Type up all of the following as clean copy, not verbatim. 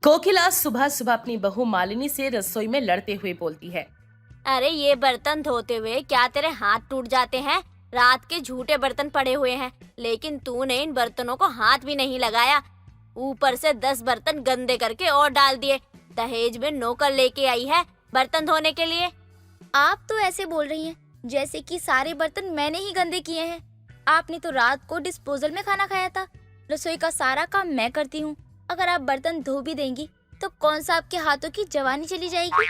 कोकिला सुबह सुबह अपनी बहू मालिनी से रसोई में लड़ते हुए बोलती है। अरे ये बर्तन धोते हुए क्या तेरे हाथ टूट जाते हैं? रात के झूठे बर्तन पड़े हुए हैं, लेकिन तूने इन बर्तनों को हाथ भी नहीं लगाया। ऊपर से 10 बर्तन गंदे करके और डाल दिए। दहेज में नौकर लेके आई है बर्तन धोने के लिए। आप तो ऐसे बोल रही हैं जैसे कि सारे बर्तन मैंने ही गंदे किए हैं। आपने तो रात को डिस्पोजल में खाना खाया था। रसोई का सारा काम मैं करती हूँ। अगर आप बर्तन धो भी देंगी तो कौन सा आपके हाथों की जवानी चली जाएगी?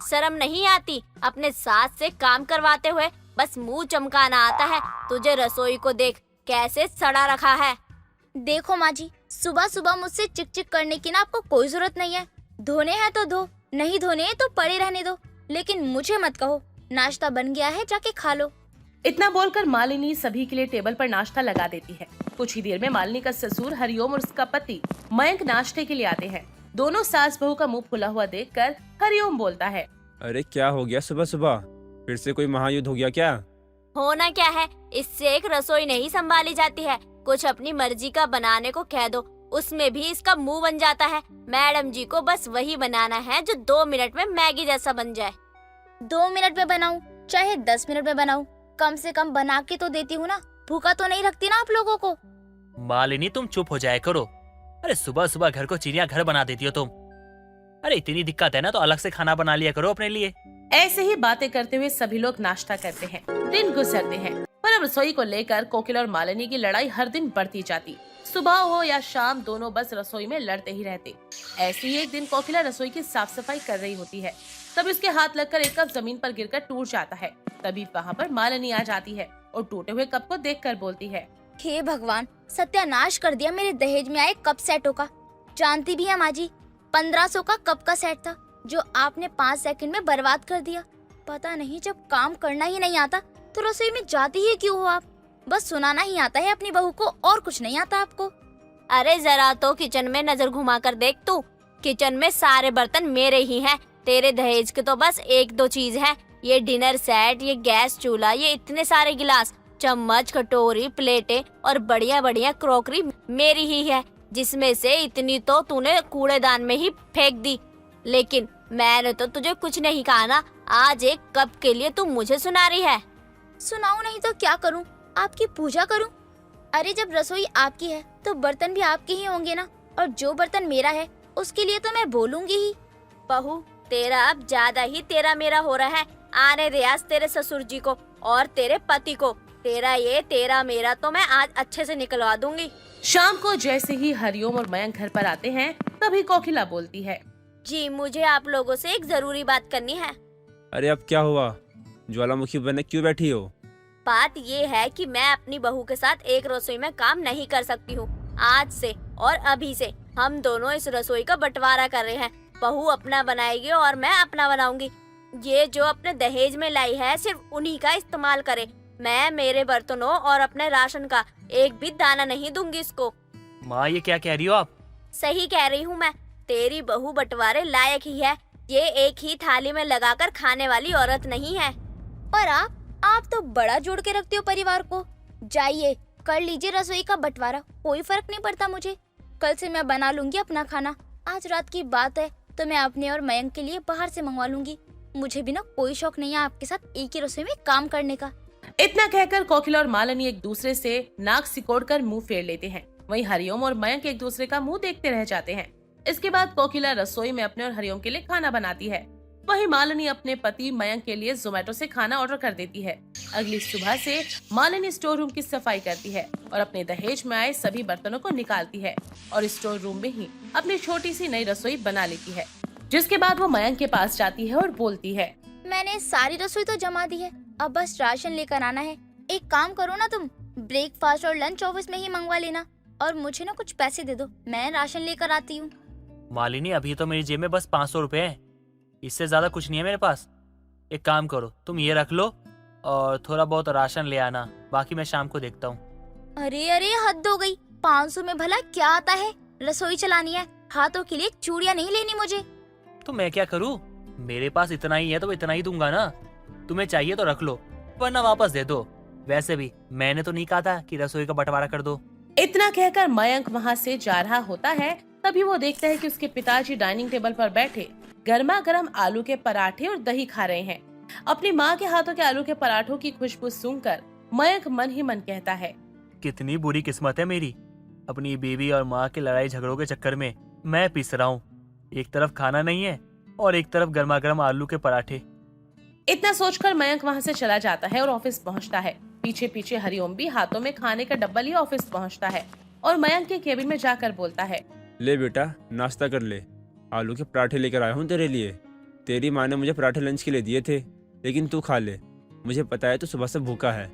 शर्म नहीं आती? अपने सास से काम करवाते हुए बस मुंह चमकाना आता है। तुझे रसोई को देख कैसे सड़ा रखा है। देखो माँ जी, सुबह सुबह मुझसे चिक चिक करने की ना आपको कोई जरूरत नहीं है। धोने हैं तो धो, नहीं धोने हैं तो पड़े रहने दो, लेकिन मुझे मत कहो। नाश्ता बन गया है, जाके खा लो। इतना बोलकर मालिनी सभी के लिए टेबल पर नाश्ता लगा देती है। कुछ ही देर में मालिनी का ससुर हरिओम और उसका पति मयंक नाश्ते के लिए आते हैं। दोनों सास बहू का मुंह फुला हुआ देखकर हरिओम बोलता है। अरे क्या हो गया सुबह सुबह? फिर से कोई महायुद्ध हो गया क्या? होना क्या है, इससे एक रसोई नहीं संभाली जाती है। कुछ अपनी मर्जी का बनाने को कह दो, उसमें भी इसका मुंह बन जाता है। मैडम जी को बस वही बनाना है जो 2 मिनट में मैगी जैसा बन जाए। 2 मिनट में बनाऊं चाहे 10 मिनट में बनाऊं, कम से कम बना के तो देती हूँ ना। भूखा तो नहीं रखती ना आप लोगों को। मालिनी तुम चुप हो जाया करो। अरे सुबह सुबह घर को चिड़िया घर बना देती हो तुम। अरे इतनी दिक्कत है ना तो अलग से खाना बना लिया करो अपने लिए। ऐसे ही बातें करते हुए सभी लोग नाश्ता करते हैं। दिन गुजरते हैं, पर अब रसोई को लेकर कोकिला और मालिनी की लड़ाई हर दिन बढ़ती जाती। सुबह हो या शाम दोनों बस रसोई में लड़ते ही रहते। ऐसे ही एक दिन कोकिला रसोई की साफ सफाई कर रही होती है, तभी उसके हाथ लगकर एक कप जमीन पर गिरकर टूट जाता है। तभी वहाँ पर मालिनी आ जाती है और टूटे हुए कप को देखकर बोलती है। हे भगवान, सत्यानाश कर दिया मेरे दहेज में आए कप सेटों का। जानती भी है माँ जी, 1500 का कप का सेट था जो आपने 5 सेकंड में बर्बाद कर दिया। पता नहीं जब काम करना ही नहीं आता तो रसोई में जाती ही क्यों हो आप? बस सुनाना ही आता है अपनी बहू को, और कुछ नहीं आता आपको। अरे जरा तो किचन में नजर घुमा कर देख तू। किचन में सारे बर्तन मेरे ही हैं। तेरे दहेज के तो बस 1-2 चीज है। ये डिनर सेट, ये गैस चूल्हा, ये इतने सारे गिलास, चम्मच, कटोरी, प्लेटें और बढ़िया बढ़िया क्रॉकरी मेरी ही है, जिसमें से इतनी तो तूने कूड़ेदान में ही फेंक दी। लेकिन मैंने तो तुझे कुछ नहीं कहा ना। आज एक कप के लिए तू मुझे सुना रही है। सुनाऊं नहीं तो क्या करूं? आपकी पूजा करूं? अरे जब रसोई आपकी है तो बर्तन भी आपके ही होंगे ना, और जो बर्तन मेरा है उसके लिए तो मैं बोलूंगी ही। बहू, तेरा अब ज्यादा ही तेरा मेरा हो रहा है। आने दे आज तेरे ससुर जी को और तेरे पति को। तेरा मेरा तो मैं आज अच्छे से निकलवा दूंगी। शाम को जैसे ही हरिओम और मयंक घर पर आते हैं, तभी कोकिला बोलती है। जी, मुझे आप लोगों से एक जरूरी बात करनी है। अरे अब क्या हुआ? ज्वालामुखी बने क्यों बैठी हो? बात ये है कि मैं अपनी बहू के साथ एक रसोई में काम नहीं कर सकती हूँ। आज से और अभी से हम दोनों इस रसोई का बंटवारा कर रहे हैं। बहू अपना बनाएगी और मैं अपना बनाऊंगी। ये जो अपने दहेज में लाई है सिर्फ उन्हीं का इस्तेमाल करे। मैं मेरे बर्तनों और अपने राशन का एक भी दाना नहीं दूंगी इसको। माँ ये क्या कह रही हो आप? सही कह रही हूँ मैं। तेरी बहू बंटवारे लायक ही है। ये एक ही थाली में लगाकर खाने वाली औरत नहीं है। और आप तो बड़ा जोड़ के रखते हो परिवार को। जाइए कर लीजिए रसोई का बंटवारा, कोई फर्क नहीं पड़ता मुझे। कल से मैं बना लूंगी अपना खाना। आज रात की बात है तो मैं अपने और मयंक के लिए बाहर से मंगवा लूंगी। मुझे भी ना कोई शौक नहीं है आपके साथ एक ही रसोई में काम करने का। इतना कहकर कोकिला और मालिनी एक दूसरे से नाक सिकोड़कर मुंह फेर लेते हैं। वहीं हरिओम और मयंक एक दूसरे का मुंह देखते रह जाते हैं। इसके बाद कोकिला रसोई में अपने और हरिओम के लिए खाना बनाती है। वहीं मालिनी अपने पति मयंक के लिए जोमेटो से खाना ऑर्डर कर देती है। अगली सुबह से मालिनी स्टोर रूम की सफाई करती है और अपने दहेज में आए सभी बर्तनों को निकालती है और स्टोर रूम में ही अपनी छोटी सी नई रसोई बना लेती है। जिसके बाद वो मयंक के पास जाती है और बोलती है। मैंने सारी रसोई तो जमा दी है, अब बस राशन लेकर आना है। एक काम करो ना तुम, ब्रेकफास्ट और लंच ऑफिस में ही मंगवा लेना और मुझे ना कुछ पैसे दे दो, मैं राशन लेकर आती हूँ। मालिनी अभी तो मेरी जेब में बस 500 रुपए है। इससे ज्यादा कुछ नहीं है मेरे पास। एक काम करो, तुम ये रख लो और थोड़ा बहुत राशन ले आना, बाकी मैं शाम को देखता हूँ। अरे अरे हद हो गई। 500 में भला क्या आता है? रसोई चलानी है, हाथों के लिए चूड़ियाँ नहीं लेनी मुझे। तो मैं क्या करूँ? मेरे पास इतना ही है तो इतना ही दूंगा ना। तुम्हें चाहिए तो रख लो वरना वापस दे दो। वैसे भी मैंने तो नहीं कहा था कि रसोई का बंटवारा कर दो। इतना कहकर मयंक वहाँ से जा रहा होता है, तभी वो देखता है कि उसके पिताजी डाइनिंग टेबल पर बैठे गर्मा गर्म आलू के पराठे और दही खा रहे हैं। अपनी माँ के हाथों के आलू के पराठों की खुशबू सूंघकर मयंक मन ही मन कहता है, कितनी बुरी किस्मत है मेरी। अपनी बीवी और माँ के लड़ाई झगड़ों के चक्कर में मैं पिस रहा हूँ। एक तरफ खाना नहीं है और एक तरफ गर्मा गर्म आलू के पराठे। इतना सोचकर मयंक वहाँ से चला जाता है और ऑफिस पहुँचता है। पीछे पीछे हरिओम भी हाथों में खाने का डब्बा लिए ऑफिस पहुँचता है और मयंक के केबिन में जाकर बोलता है, ले बेटा नाश्ता कर ले, आलू के पराठे लेकर आया हूँ तेरे लिए। तेरी माँ ने मुझे पराठे लंच के लिए दिए थे, लेकिन तू खा ले, मुझे पता है तू सुबह से भूखा है।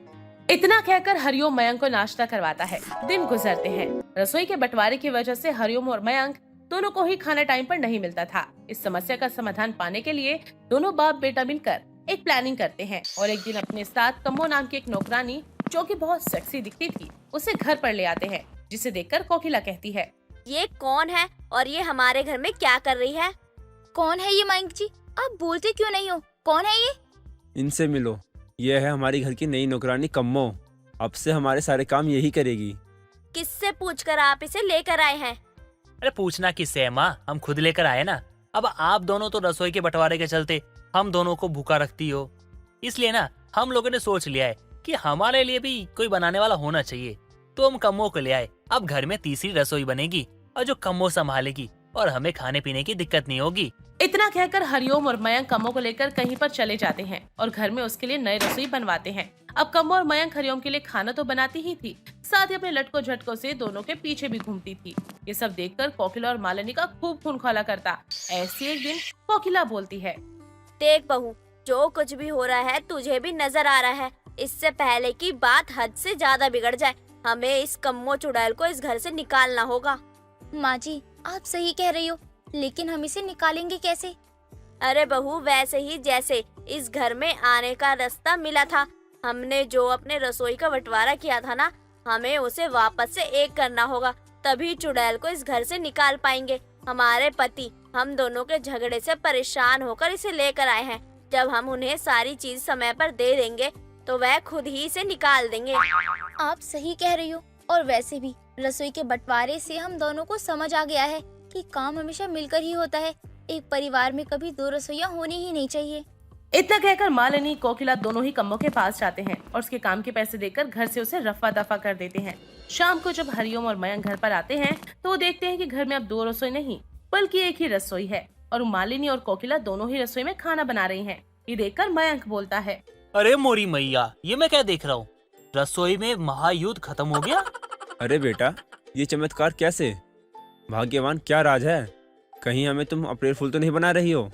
इतना कहकर हरिओम मयंक को नाश्ता करवाता है। दिन गुजरते हैं। रसोई के बंटवारे की वजह से हरिओम और मयंक दोनों को ही खाना टाइम पर नहीं मिलता था। इस समस्या का समाधान पाने के लिए दोनों बाप बेटा मिलकर एक प्लानिंग करते हैं और एक दिन अपने साथ कम्मो नाम की एक नौकरानी, जो कि बहुत सेक्सी दिखती थी, उसे घर पर ले आते हैं, जिसे देखकर कोकिला कहती है, ये कौन है और ये हमारे घर में क्या कर रही है? कौन है ये मयंक जी? आप बोलते क्यों नहीं हो? कौन है ये? इनसे मिलो, यह है हमारी घर की नई नौकरानी कम्मो। अब से हमारे सारे काम यही करेगी। किससे पूछकर आप इसे लेकर आए हैं? अरे पूछना किससे है माँ, हम खुद लेकर आए ना। अब आप दोनों तो रसोई के बंटवारे के चलते हम दोनों को भूखा रखती हो, इसलिए ना हम लोगों ने सोच लिया है कि हमारे लिए भी कोई बनाने वाला होना चाहिए, तो हम कम्मो को ले आए। अब घर में तीसरी रसोई बनेगी और जो कम्मो संभालेगी और हमें खाने पीने की दिक्कत नहीं होगी। इतना कहकर हरिओम और मयंक कम्मो को लेकर कहीं पर चले जाते हैं और घर में उसके लिए नई रसोई बनवाते हैं। अब कम्मो और मयंक हरिओम के लिए खाना तो बनाती ही थी, साथ ही अपने लटको झटकों से दोनों के पीछे भी घूमती थी। ये सब देखकर कोकिला और मालिनी का खूब खून खौला करता। ऐसे एक दिन कोकिला बोलती है, देख बहू, जो कुछ भी हो रहा है तुझे भी नजर आ रहा है। इससे पहले कि बात हद से ज्यादा बिगड़ जाए, हमें इस कम्मो चुड़ैल को इस घर से निकालना होगा। माँ जी, आप सही कह रही हो, लेकिन हम इसे निकालेंगे कैसे? अरे बहू, वैसे ही जैसे इस घर में आने का रास्ता मिला था। हमने जो अपने रसोई का बंटवारा किया था ना, हमें उसे वापस से एक करना होगा, तभी चुड़ैल को इस घर से निकाल पाएंगे। हमारे पति हम दोनों के झगड़े से परेशान होकर इसे लेकर आए हैं। जब हम उन्हें सारी चीज समय पर दे देंगे तो वह खुद ही इसे निकाल देंगे। आप सही कह रही हो, और वैसे भी रसोई के बंटवारे से हम दोनों को समझ आ गया है कि काम हमेशा मिलकर ही होता है। एक परिवार में कभी दो रसोइयां होनी ही नहीं चाहिए। इतना कहकर मालिनी कोकिला दोनों ही कम्मो के पास जाते हैं और उसके काम के पैसे देकर घर से उसे रफा दफा कर देते हैं। शाम को जब हरिओम और मयंक घर पर आते हैं तो वो देखते हैं कि घर में अब दो रसोई नहीं बल्कि एक ही रसोई है और मालिनी और कोकिला दोनों ही रसोई में खाना बना रही हैं। ये देखकर मयंक बोलता है, अरे मोरी मैया, ये मैं क्या देख रहा हूँ? रसोई में महायुद्ध खत्म हो गया। अरे बेटा, ये चमत्कार कैसे? भाग्यवान क्या राज है? कहीं हमें तुम अप्रैल फूल तो नहीं बना रही हो?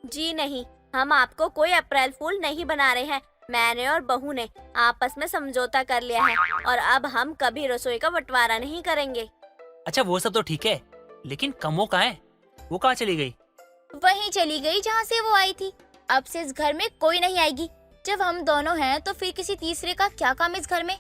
जी नहीं, हम आपको कोई अप्रैल फूल नहीं बना रहे हैं। मैंने और बहू ने आपस में समझौता कर लिया है और अब हम कभी रसोई का बंटवारा नहीं करेंगे। अच्छा वो सब तो ठीक है, लेकिन कम्मो कहाँ है? वो कहाँ चली गई? वहीं चली गई जहाँ से वो आई थी। अब से इस घर में कोई नहीं आएगी। जब हम दोनों हैं तो फिर किसी तीसरे का क्या काम इस घर में?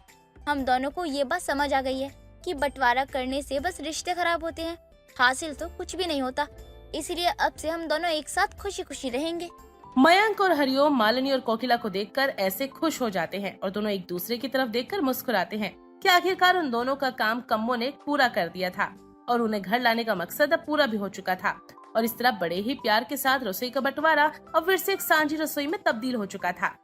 हम दोनों को ये बात समझ आ गई है कि बंटवारा करने से बस रिश्ते खराब होते हैं, हासिल तो कुछ भी नहीं होता। इसलिए अब से हम दोनों एक साथ खुशी खुशी रहेंगे। मयंक और हरिओम मालिनी और कोकिला को देखकर ऐसे खुश हो जाते हैं और दोनों एक दूसरे की तरफ देखकर मुस्कुराते हैं कि आखिरकार उन दोनों का काम कम्मो ने पूरा कर दिया था और उन्हें घर लाने का मकसद अब पूरा भी हो चुका था। और इस तरह बड़े ही प्यार के साथ रसोई का बंटवारा अब फिर से एक सांझी रसोई में तब्दील हो चुका था।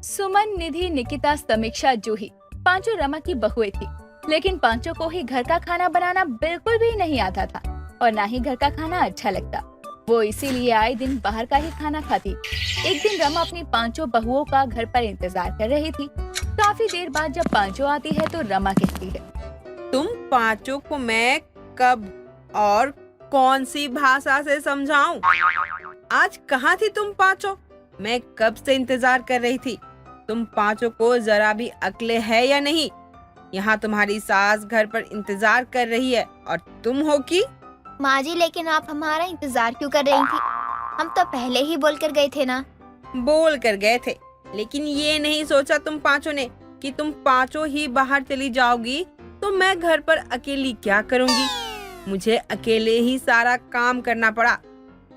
सुमन, निधि, निकिता, समीक्षा, जूही पांचों रमा की बहुएं थी, लेकिन पांचों को ही घर का खाना बनाना बिल्कुल भी नहीं आता था और ना ही घर का खाना अच्छा लगता। वो इसीलिए आए दिन बाहर का ही खाना खाती। एक दिन रमा अपनी पांचों बहुओं का घर पर इंतजार कर रही थी। काफी देर बाद जब पांचों आती है तो रमा कहती है, तुम पांचों को मैं कब और कौन सी भाषा से समझाऊं? आज कहाँ थी तुम पांचों? मैं कब से इंतजार कर रही थी। तुम पांचों को जरा भी अक्ल है या नहीं? यहाँ तुम्हारी सास घर पर इंतजार कर रही है और तुम हो कि? माँ जी, लेकिन आप हमारा इंतजार क्यों कर रही थी? हम तो पहले ही बोल कर गए थे ना। बोल कर गए थे, लेकिन ये नहीं सोचा तुम पांचों ने कि तुम पांचों ही बाहर चली जाओगी तो मैं घर पर अकेली क्या करूँगी। मुझे अकेले ही सारा काम करना पड़ा।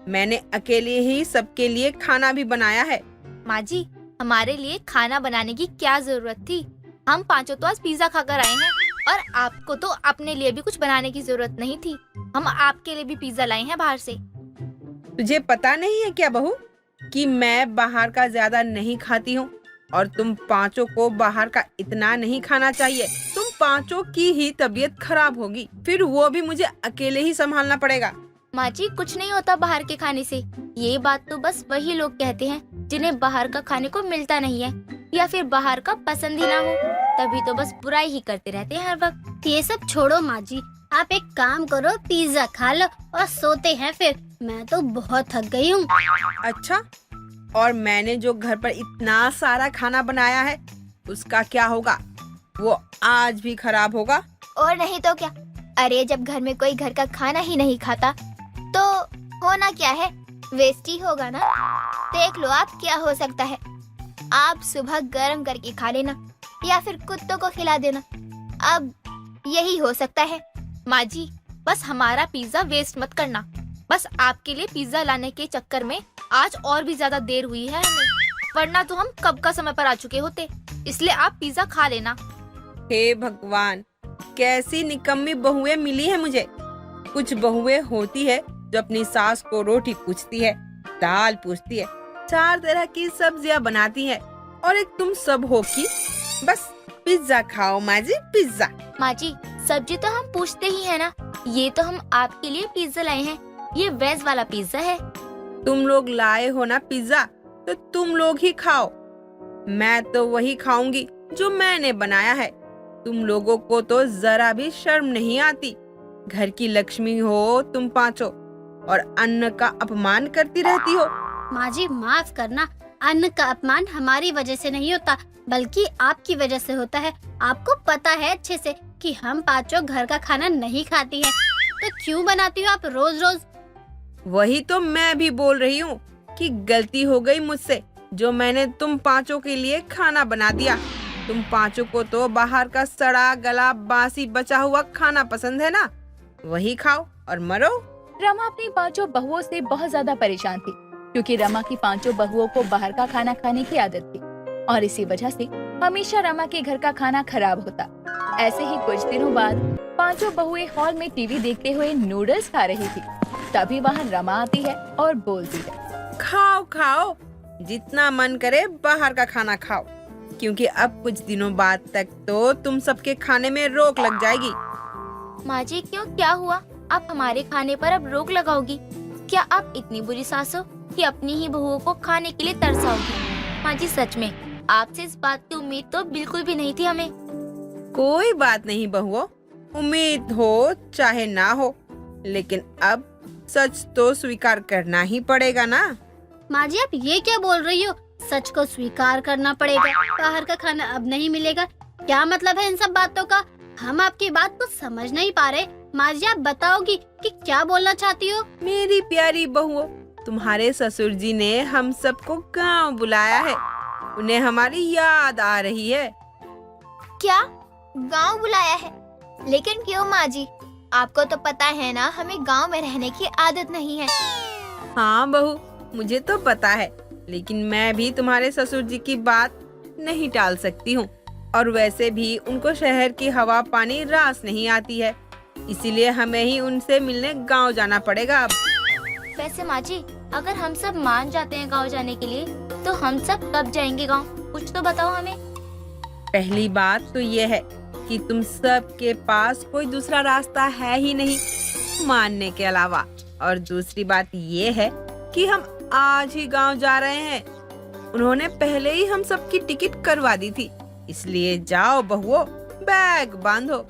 मैंने अकेले ही सबके लिए खाना भी बनाया है। माँ जी, हमारे लिए खाना बनाने की क्या जरूरत थी? हम पांचों तो आज पिज्जा खाकर आए हैं। और आपको तो अपने लिए भी कुछ बनाने की जरूरत नहीं थी। हम आपके लिए भी पिज्जा लाए हैं बाहर से। तुझे पता नहीं है क्या बहू कि मैं बाहर का ज्यादा नहीं खाती हूँ और तुम पांचों को बाहर का इतना नहीं खाना चाहिए। तुम पांचों की ही तबीयत खराब होगी, फिर वो भी मुझे अकेले ही संभालना पड़ेगा। माँ जी, कुछ नहीं होता बाहर के खाने से। ये बात तो बस वही लोग कहते हैं जिन्हें बाहर का खाने को मिलता नहीं है या फिर बाहर का पसंद ही ना हो, तभी तो बस बुराई ही करते रहते हैं हर वक्त। ये सब छोड़ो माँ जी, आप एक काम करो, पिज्जा खा लो और सोते हैं फिर। मैं तो बहुत थक गई हूँ। अच्छा, और मैंने जो घर पर इतना सारा खाना बनाया है उसका क्या होगा? वो आज भी खराब होगा। और नहीं तो क्या। अरे जब घर में कोई घर का खाना ही नहीं खाता तो होना क्या है, वेस्ट ही होगा ना। देख लो आप क्या हो सकता है। आप सुबह गरम करके खा लेना या फिर कुत्तों को खिला देना। अब यही हो सकता है। माँ जी, बस हमारा पिज्जा वेस्ट मत करना। बस आपके लिए पिज्जा लाने के चक्कर में आज और भी ज्यादा देर हुई है हमें, वरना तो हम कब का समय पर आ चुके होते। इसलिए आप पिज्जा खा लेना। हे भगवान, कैसी निकम्मी बहुएं मिली है मुझे। कुछ बहुएं होती है जो अपनी सास को रोटी पूछती है, दाल पूछती है, 4 तरह की सब्जियां बनाती है, और एक तुम सब हो कि बस पिज्जा खाओ माँ जी, पिज्जा। माँ जी, सब्जी तो हम पूछते ही है ना। ये तो हम आपके लिए पिज्जा लाए हैं। ये वेज वाला पिज्जा है। तुम लोग लाए हो ना पिज्जा, तो तुम लोग ही खाओ। मैं तो वही खाऊंगी जो मैंने बनाया है। तुम लोगों को तो जरा भी शर्म नहीं आती। घर की लक्ष्मी हो तुम पांचों और अन्न का अपमान करती रहती हो। माँ जी माफ करना, अन्न का अपमान हमारी वजह से नहीं होता बल्कि आपकी वजह से होता है। आपको पता है अच्छे से कि हम पांचों घर का खाना नहीं खाती हैं, तो क्यों बनाती हो आप रोज रोज? वही तो मैं भी बोल रही हूँ कि गलती हो गई मुझसे जो मैंने तुम पांचों के लिए खाना बना दिया। तुम पांचों को तो बाहर का सड़ा गला बासी बचा हुआ खाना पसंद है ना, वही खाओ और मरो। रमा अपनी पांचों बहुओं से बहुत ज्यादा परेशान थी क्योंकि रमा की पांचों बहुओं को बाहर का खाना खाने की आदत थी और इसी वजह से हमेशा रमा के घर का खाना खराब होता। ऐसे ही कुछ दिनों बाद पांचों बहुएं हॉल में टीवी देखते हुए नूडल्स खा रही थी। तभी वहाँ रमा आती है और बोलती है, खाओ खाओ, जितना मन करे बाहर का खाना खाओ, क्योंकि अब कुछ दिनों बाद तक तो तुम सबके खाने में रोक लग जाएगी। माँ जी, क्यों, क्या हुआ? आप हमारे खाने पर अब रोक लगाओगी? क्या आप इतनी बुरी सास हो कि अपनी ही बहुओं को खाने के लिए तरसाओगी? माँ जी, सच में आपसे इस बात की उम्मीद तो बिल्कुल भी नहीं थी हमें। कोई बात नहीं बहुओं, उम्मीद हो चाहे ना हो, लेकिन अब सच तो स्वीकार करना ही पड़ेगा ना। माँ जी आप ये क्या बोल रही हो? सच को स्वीकार करना पड़ेगा, बाहर का खाना अब नहीं मिलेगा। क्या मतलब है इन सब बातों का? हम आपकी बात को समझ नहीं पा रहे। माँ जी आप बताओगी कि क्या बोलना चाहती हो? मेरी प्यारी बहुओं, तुम्हारे ससुर जी ने हम सबको गांव बुलाया है। उन्हें हमारी याद आ रही है। क्या गांव बुलाया है? लेकिन क्यों माँ जी? आपको तो पता है ना हमें गांव में रहने की आदत नहीं है। हाँ बहू, मुझे तो पता है, लेकिन मैं भी तुम्हारे ससुर जी की बात नहीं टाल सकती हूँ। और वैसे भी उनको शहर की हवा पानी रास नहीं आती है, इसीलिए हमें ही उनसे मिलने गांव जाना पड़ेगा अब। वैसे माँ जी, अगर हम सब मान जाते हैं गांव जाने के लिए, तो हम सब कब जाएंगे गांव? कुछ तो बताओ हमें। पहली बात तो ये है कि तुम सब के पास कोई दूसरा रास्ता है ही नहीं मानने के अलावा। और दूसरी बात ये है कि हम आज ही गांव जा रहे हैं। उन्होंने पहले ही हम सबकी टिकट करवा दी थी, इसलिए जाओ बहुओं, बैग बांधो।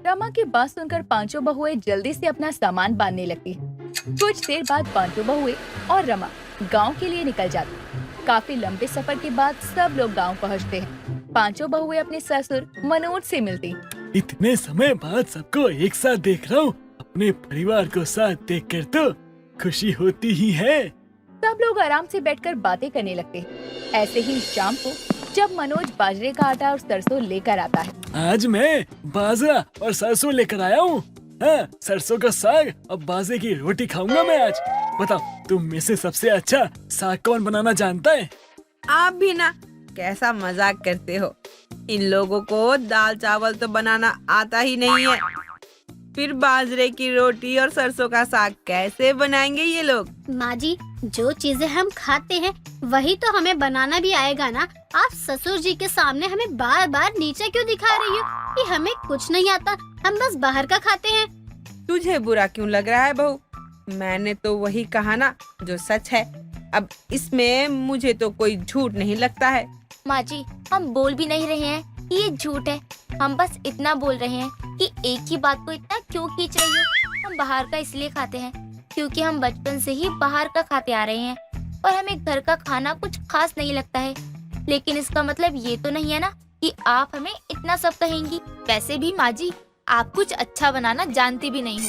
रमा की बात सुनकर पांचों बहुएं जल्दी से अपना सामान बांधने लगती है। कुछ देर बाद पांचों बहुएं और रमा गांव के लिए निकल जाती। काफी लंबे सफर के बाद सब लोग गांव पहुंचते हैं। पांचों बहुएं अपने ससुर मनोज से मिलती। इतने समय बाद सबको एक साथ देख रहा हूँ। अपने परिवार को साथ देखकर तो खुशी होती ही है। सब लोग आराम से बैठकर बातें करने लगते हैं। ऐसे ही शाम को जब मनोज बाजरे का आटा और सरसों लेकर आता है। आज मैं बाजरा और सरसों लेकर आया हूँ। हाँ, सरसों का साग और बाजरे की रोटी खाऊंगा मैं आज। बताओ, तुम में से सबसे अच्छा साग कौन बनाना जानता है? आप भी ना कैसा मजाक करते हो। इन लोगों को दाल चावल तो बनाना आता ही नहीं है, फिर बाजरे की रोटी और सरसों का साग कैसे बनाएंगे ये लोग। माँ जी, जो चीजें हम खाते हैं वही तो हमें बनाना भी आएगा ना। आप ससुर जी के सामने हमें बार बार नीचे क्यों दिखा रही हो कि हमें कुछ नहीं आता, हम बस बाहर का खाते हैं। तुझे बुरा क्यों लग रहा है बहू? मैंने तो वही कहा ना जो सच है। अब इसमें मुझे तो कोई झूठ नहीं लगता है। माँ जी, हम बोल भी नहीं रहे हैं कि ये झूठ है, हम बस इतना बोल रहे हैं कि एक ही बात को इतना क्यों खींच रही हो। हम बाहर का इसलिए खाते हैं क्योंकि हम बचपन से ही बाहर का खाते आ रहे हैं और हमें घर का खाना कुछ खास नहीं लगता है। लेकिन इसका मतलब ये तो नहीं है ना कि आप हमें इतना सब कहेंगी। वैसे भी माँ जी, आप कुछ अच्छा बनाना जानती भी नहीं हो,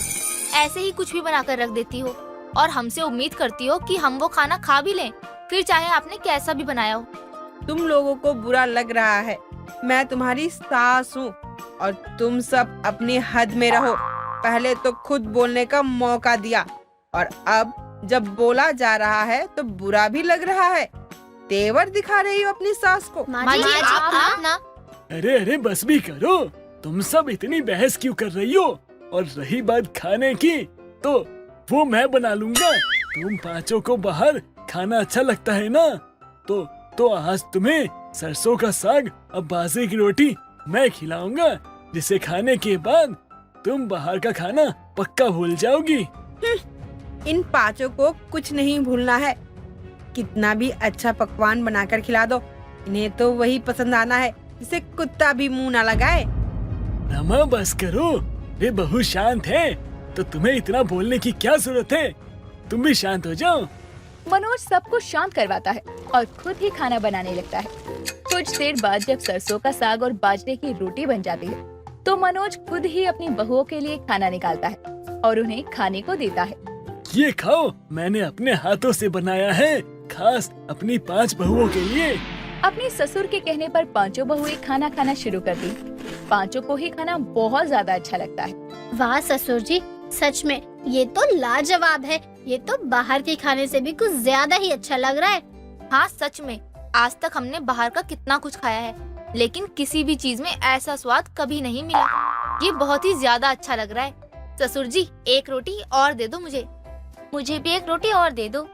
ऐसे ही कुछ भी बनाकर रख देती हो और हमसे उम्मीद करती हो कि हम वो खाना खा भी लें, फिर चाहे आपने कैसा भी बनाया हो। तुम लोगों को बुरा लग रहा है, मैं तुम्हारी सास हूँ और तुम सब अपनी हद में रहो। पहले तो खुद बोलने का मौका दिया और अब जब बोला जा रहा है तो बुरा भी लग रहा है। तेवर दिखा रही हो अपनी सास को। माँ जी, आप ना अरे अरे बस भी करो, तुम सब इतनी बहस क्यों कर रही हो? और रही बात खाने की, तो वो मैं बना लूंगा। तुम पांचों को बाहर खाना अच्छा लगता है ना, तो आज तुम्हें सरसों का साग और बाजरे की रोटी मैं खिलाऊंगा, जिसे खाने के बाद तुम बाहर का खाना पक्का भूल जाओगी। इन पांचों को कुछ नहीं भूलना है। कितना भी अच्छा पकवान बनाकर खिला दो, इन्हें तो वही पसंद आना है जिसे कुत्ता भी मुंह ना लगाए। रमा बस करो, वे बहुत शांत है, तो तुम्हें इतना बोलने की क्या जरूरत है? तुम भी शांत हो जाओ। मनोज सबको शांत करवाता है और खुद ही खाना बनाने लगता है। कुछ देर बाद जब सरसों का साग और बाजरे की रोटी बन जाती है, तो मनोज खुद ही अपनी बहुओं के लिए खाना निकालता है और उन्हें खाने को देता है। ये खाओ, मैंने अपने हाथों से बनाया है, खास अपनी 5 बहुओं के लिए। अपने ससुर के कहने पर पांचों बहुएं खाना खाना शुरू कर दी। पांचों को ही खाना बहुत ज्यादा अच्छा लगता है। वाह ससुर जी, सच में ये तो लाजवाब है। ये तो बाहर के खाने से भी कुछ ज्यादा ही अच्छा लग रहा है। हाँ सच में, आज तक हमने बाहर का कितना कुछ खाया है, लेकिन किसी भी चीज में ऐसा स्वाद कभी नहीं मिला। ये बहुत ही ज्यादा अच्छा लग रहा है। ससुर जी, एक रोटी और दे दो मुझे। मुझे भी एक रोटी और दे दो।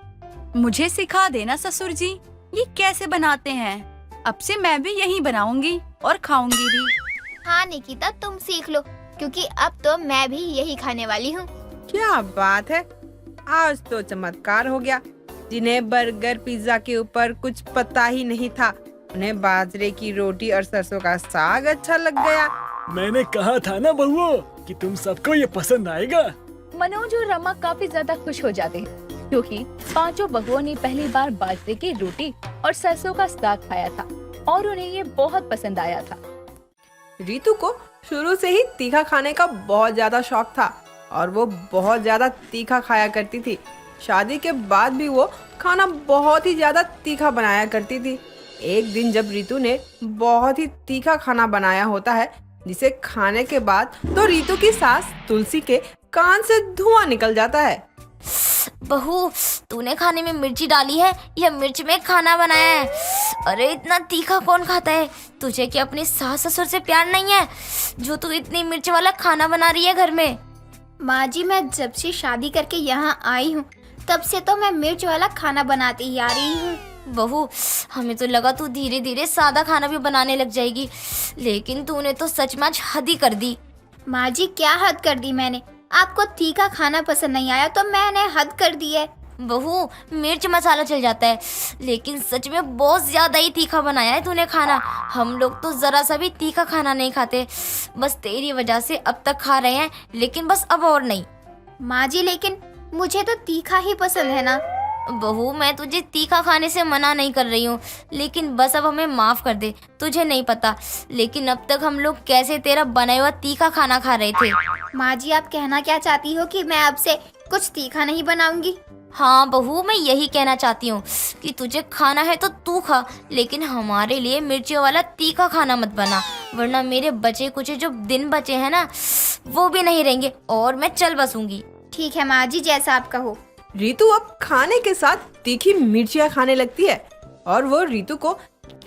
मुझे सिखा देना ससुर जी, ये कैसे बनाते हैं। अब से मैं भी यही बनाऊंगी और खाऊंगी भी। हाँ निकिता, तुम सीख लो, क्योंकि अब तो मैं भी यही खाने वाली हूँ। क्या बात है, आज तो चमत्कार हो गया। जिन्हें बर्गर पिज्जा के ऊपर कुछ पता ही नहीं था, उन्हें बाजरे की रोटी और सरसों का साग अच्छा लग गया। मैंने कहा था ना बहुओं कि तुम सबको ये पसंद आएगा। मनोज और रमा काफी ज्यादा खुश हो जाते हैं क्योंकि पांचों बहुओं ने पहली बार बाजरे की रोटी और सरसों का साग खाया था और उन्हें ये बहुत पसंद आया था। रीतू को शुरू से ही तीखा खाने का बहुत ज्यादा शौक था और वो बहुत ज्यादा तीखा खाया करती थी। शादी के बाद भी वो खाना बहुत ही ज्यादा तीखा बनाया करती थी। एक दिन जब रीतू ने बहुत ही तीखा खाना बनाया होता है, जिसे खाने के बाद तो रीतू की सास तुलसी के कान से धुआं निकल जाता है। बहू, तूने खाने में मिर्ची डाली है या मिर्च में खाना बनाया है? अरे इतना तीखा कौन खाता है? तुझे क्या अपनी सास ससुर से प्यार नहीं है जो तू इतनी मिर्च वाला खाना बना रही है घर में? माँ जी, मैं जब से शादी करके यहाँ आई हूँ तब से तो मैं मिर्च वाला खाना बनाती ही आ रही हूँ। बहू, हमें तो लगा तू धीरे धीरे सादा खाना भी बनाने लग जाएगी, लेकिन तूने तो सचमुच हद ही कर दी। माँ जी, क्या हद कर दी मैंने? आपको तीखा खाना पसंद नहीं आया तो मैंने हद कर दी है। बहू, मिर्च मसाला चल जाता है, लेकिन सच में बहुत ज्यादा ही तीखा बनाया है तूने खाना। हम लोग तो जरा सा भी तीखा खाना नहीं खाते, बस तेरी वजह से अब तक खा रहे हैं, लेकिन बस अब और नहीं। माँ जी, लेकिन मुझे तो तीखा ही पसंद है ना। बहू, मैं तुझे तीखा खाने से मना नहीं कर रही हूँ, लेकिन बस अब हमें माफ कर दे। तुझे नहीं पता, लेकिन अब तक हम लोग कैसे तेरा बनाया हुआ तीखा खाना खा रहे थे। माँ जी, आप कहना क्या चाहती हो कि मैं अब से कुछ तीखा नहीं बनाऊंगी? हाँ बहू, मैं यही कहना चाहती हूँ कि तुझे खाना है तो तू खा, लेकिन हमारे लिए मिर्चियों वाला तीखा खाना मत बना, वरना मेरे बचे कुछ जो दिन बचे हैं ना, वो भी नहीं रहेंगे और मैं चल बसूंगी। ठीक है माँ जी, जैसा आप कहो। रीतू अब खाने के साथ तीखी मिर्चियाँ खाने लगती है और वो रीतू को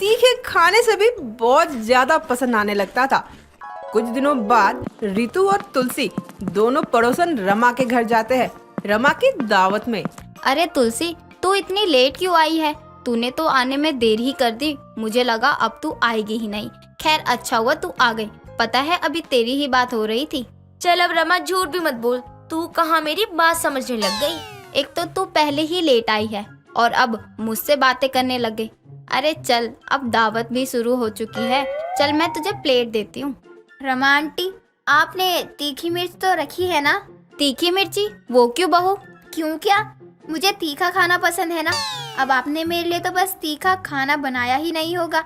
तीखे खाने से भी बहुत ज्यादा पसंद आने लगता था। कुछ दिनों बाद रितु और तुलसी दोनों पड़ोसन रमा के घर जाते हैं, रमा की दावत में। अरे तुलसी, तू इतनी लेट क्यों आई है? तूने तो आने में देर ही कर दी। मुझे लगा अब तू आएगी ही नहीं। खैर अच्छा हुआ तू आ गई। पता है अभी तेरी ही बात हो रही थी। चल अब रमा झूठ भी मत बोल, तू कहाँ मेरी बात समझने लग गई। एक तो तू पहले ही लेट आई है और अब मुझसे बातें करने लग गई। अरे चल, अब दावत भी शुरू हो चुकी है। चल मैं तुझे प्लेट देती हूँ। रमा आंटी, आपने तीखी मिर्च तो रखी है ना? तीखी मिर्ची? वो क्यों बहू? क्यों क्या? मुझे तीखा खाना पसंद है ना। अब आपने मेरे लिए तो बस तीखा खाना बनाया ही नहीं होगा,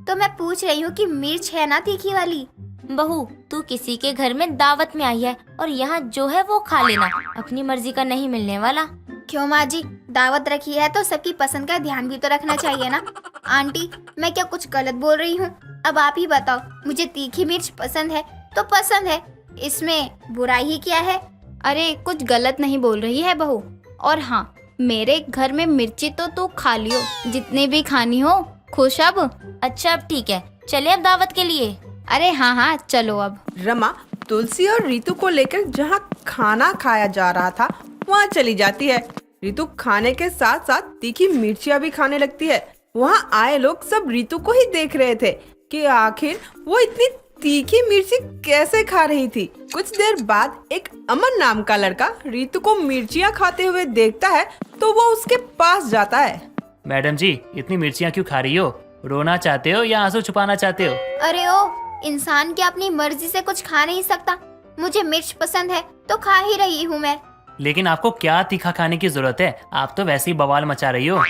तो मैं पूछ रही हूँ कि मिर्च है ना तीखी वाली? बहू, तू किसी के घर में दावत में आई है और यहाँ जो है वो खा लेना, अपनी मर्जी का नहीं मिलने वाला। क्यों माँ जी, दावत रखी है तो सबकी पसंद का ध्यान भी तो रखना चाहिए ना। आंटी, मैं क्या कुछ गलत बोल रही हूँ? अब आप ही बताओ। मुझे तीखी मिर्च पसंद है तो पसंद है, इसमें बुराई ही क्या है? अरे कुछ गलत नहीं बोल रही है बहू। और हाँ, मेरे घर में मिर्ची तो तू खा लियो, जितनी भी खानी हो। खुश अब? अच्छा अब ठीक है, चले अब दावत के लिए। अरे हाँ हाँ चलो अब। रमा तुलसी और रितु को लेकर जहाँ खाना खाया जा रहा था वहाँ चली जाती है। रितु खाने के साथ साथ तीखी मिर्चियाँ भी खाने लगती है। वहाँ आए लोग सब रितु को ही देख रहे थे कि आखिर वो इतनी तीखी मिर्ची कैसे खा रही थी। कुछ देर बाद एक अमन नाम का लड़का रितु को मिर्चियाँ खाते हुए देखता है तो वो उसके पास जाता है। मैडम जी, इतनी मिर्चियाँ क्यों खा रही हो? रोना चाहते हो या आंसू छुपाना चाहते हो? अरे ओ, इंसान क्या अपनी मर्जी से कुछ खा नहीं सकता? मुझे मिर्च पसंद है तो खा ही रही हूँ मैं। लेकिन आपको क्या तीखा खाने की जरूरत है? आप तो वैसे ही बवाल मचा रही हो।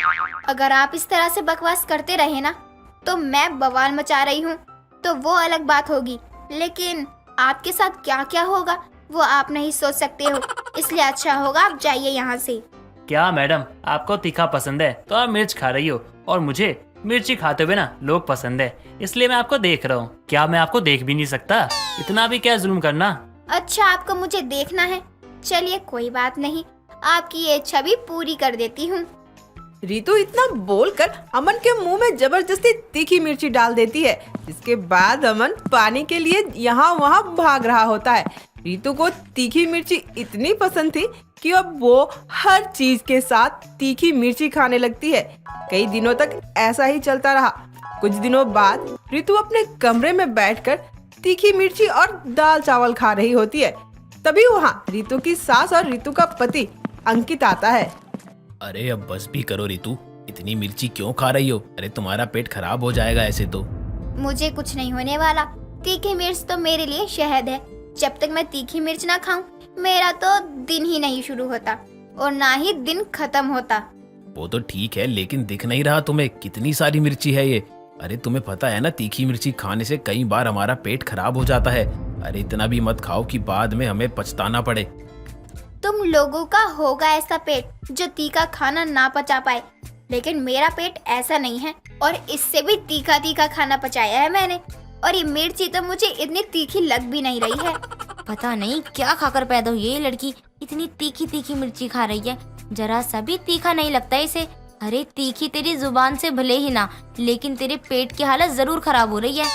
अगर आप इस तरह से बकवास करते रहे ना तो मैं बवाल मचा रही हूँ तो वो अलग बात होगी, लेकिन आपके साथ क्या क्या होगा वो आप नहीं सोच सकते हो। इसलिए अच्छा होगा आप जाइए यहाँ से। क्या मैडम, आपको तीखा पसंद है तो आप मिर्च खा रही हो और मुझे मिर्ची खाते हुए ना लोग पसंद है, इसलिए मैं आपको देख रहा हूँ। क्या मैं आपको देख भी नहीं सकता? इतना भी क्या जुल्म करना? अच्छा, आपको मुझे देखना है? चलिए कोई बात नहीं, आपकी ये इच्छा भी पूरी कर देती हूँ। रितु इतना बोलकर अमन के मुंह में जबरदस्ती तीखी मिर्ची डाल देती है। इसके बाद अमन पानी के लिए यहाँ वहाँ भाग रहा होता है। रितु को तीखी मिर्ची इतनी पसंद थी कि अब वो हर चीज के साथ तीखी मिर्ची खाने लगती है। कई दिनों तक ऐसा ही चलता रहा। कुछ दिनों बाद रितु अपने कमरे में बैठकर तीखी मिर्ची और दाल चावल खा रही होती है। तभी वहाँ रितु की सास और रितु का पति अंकित आता है। अरे अब बस भी करो रितु, इतनी मिर्ची क्यों खा रही हो? अरे तुम्हारा पेट खराब हो जाएगा ऐसे तो। मुझे कुछ नहीं होने वाला। तीखी मिर्च तो मेरे लिए शहद है। जब तक मैं तीखी मिर्च ना खाऊं मेरा तो दिन ही नहीं शुरू होता और ना ही दिन खत्म होता। वो तो ठीक है, लेकिन दिख नहीं रहा तुम्हें कितनी सारी मिर्ची है ये। अरे तुम्हें पता है ना, तीखी मिर्ची खाने से कई बार हमारा पेट खराब हो जाता है। अरे इतना भी मत खाओ कि बाद में हमें पछताना पड़े। तुम लोगों का होगा ऐसा पेट जो तीखा खाना ना पचा पाए, लेकिन मेरा पेट ऐसा नहीं है और इससे भी तीखा तीखा खाना पचाया है मैंने। और ये मिर्ची तो मुझे इतनी तीखी लग भी नहीं रही है। पता नहीं क्या खाकर पैदा हुई है ये लड़की, इतनी तीखी तीखी मिर्ची खा रही है। जरा सा भी तीखा नहीं लगता इसे। अरे तीखी तेरी जुबान से भले ही ना, लेकिन तेरे पेट की हालत जरूर खराब हो रही है।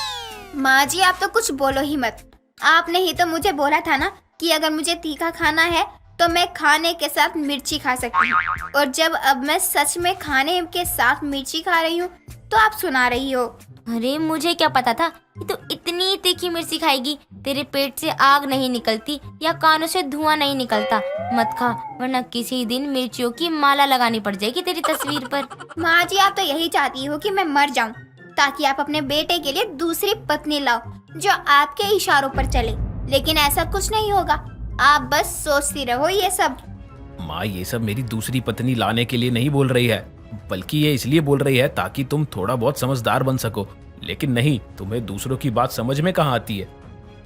माँ जी आप तो कुछ बोलो ही मत। आपने ही तो मुझे बोला था ना कि अगर मुझे तीखा खाना है तो मैं खाने के साथ मिर्ची खा सकती हूँ, और जब अब मैं सच में खाने के साथ मिर्ची खा रही हूँ तो आप सुना रही हो। अरे मुझे क्या पता था कि तू इतनी तीखी मिर्ची खाएगी। तेरे पेट से आग नहीं निकलती या कानों से धुआं नहीं निकलता। मत खा, वरना किसी दिन मिर्चियों की माला लगानी पड़ जाएगी तेरी तस्वीर पर। माँ जी आप तो यही चाहती हो कि मैं मर जाऊं ताकि आप अपने बेटे के लिए दूसरी पत्नी लाओ जो आपके इशारों पर चले, लेकिन ऐसा कुछ नहीं होगा। आप बस सोचती रहो ये सब। माँ ये सब मेरी दूसरी पत्नी लाने के लिए नहीं बोल रही है, बल्कि ये इसलिए बोल रही है ताकि तुम थोड़ा बहुत समझदार बन सको। लेकिन नहीं, तुम्हें दूसरों की बात समझ में कहाँ आती है।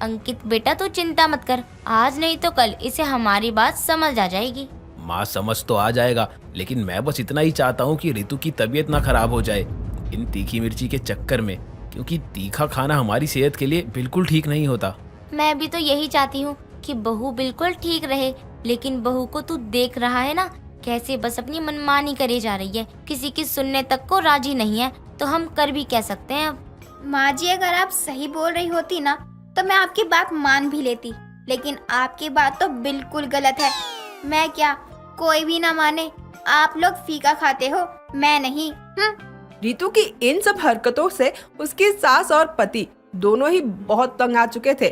अंकित बेटा तू चिंता मत कर, आज नहीं तो कल इसे हमारी बात समझ आ जाएगी। माँ समझ तो आ जाएगा, लेकिन मैं बस इतना ही चाहता हूँ कि रितु की तबीयत ना खराब हो जाए इन तीखी मिर्ची के चक्कर में, क्योंकि तीखा खाना हमारी सेहत के लिए बिल्कुल ठीक नहीं होता। मैं भी तो यही चाहती हूँ कि बहू बिल्कुल ठीक रहे, लेकिन बहू को तू देख रहा है ना कैसे बस अपनी मनमानी करे जा रही है, किसी की सुनने तक को राजी नहीं है। तो हम कर भी कह सकते हैं अब। माँ जी, अगर आप सही बोल रही होती ना तो मैं आपकी बात मान भी लेती, लेकिन आपकी बात तो बिल्कुल गलत है। मैं क्या, कोई भी ना माने, आप लोग फीका खाते हो, मैं नहीं। रितु की इन सब हरकतों से उसकी सास और पति दोनों ही बहुत तंग आ चुके थे।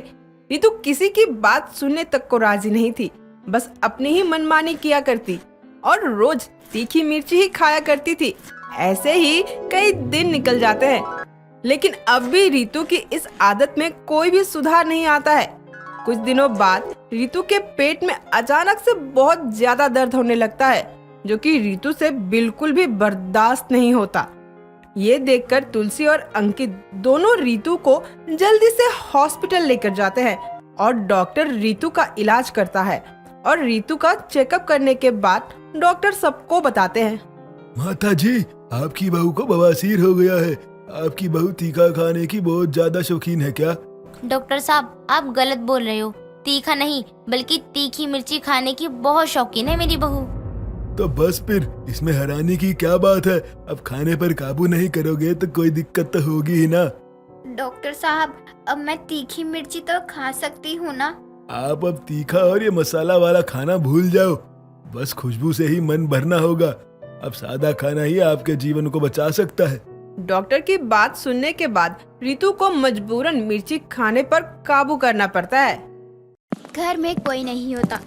रितु किसी की बात सुनने तक को राजी नहीं थी, बस अपनी ही मनमानी किया करती और रोज तीखी मिर्ची ही खाया करती थी। ऐसे ही कई दिन निकल जाते हैं, लेकिन अब भी रितु की इस आदत में कोई भी सुधार नहीं आता है। कुछ दिनों बाद रितु के पेट में अचानक से बहुत ज्यादा दर्द होने लगता है, जो कि रितु से बिल्कुल भी बर्दाश्त नहीं होता। ये देखकर तुलसी और अंकित दोनों रितु को जल्दी से हॉस्पिटल लेकर जाते हैं और डॉक्टर रितु का इलाज करता है और रितु का चेकअप करने के बाद डॉक्टर सबको बताते हैं। माता जी, आपकी बहू को बवासीर हो गया है। आपकी बहू तीखा खाने की बहुत ज्यादा शौकीन है क्या? डॉक्टर साहब, आप गलत बोल रहे हो। तीखा नहीं बल्कि तीखी मिर्ची खाने की बहुत शौकीन है मेरी बहू। तो बस फिर इसमें हैरानी की क्या बात है? अब खाने पर काबू नहीं करोगे तो कोई दिक्कत तो होगी ही ना। डॉक्टर साहब, अब मैं तीखी मिर्ची तो खा सकती हूँ ना? आप अब तीखा और ये मसाला वाला खाना भूल जाओ। बस खुशबू से ही मन भरना होगा। अब सादा खाना ही आपके जीवन को बचा सकता है। डॉक्टर की बात सुनने के बाद रितु को मजबूरन मिर्ची खाने पर काबू करना पड़ता है। घर में कोई नहीं होता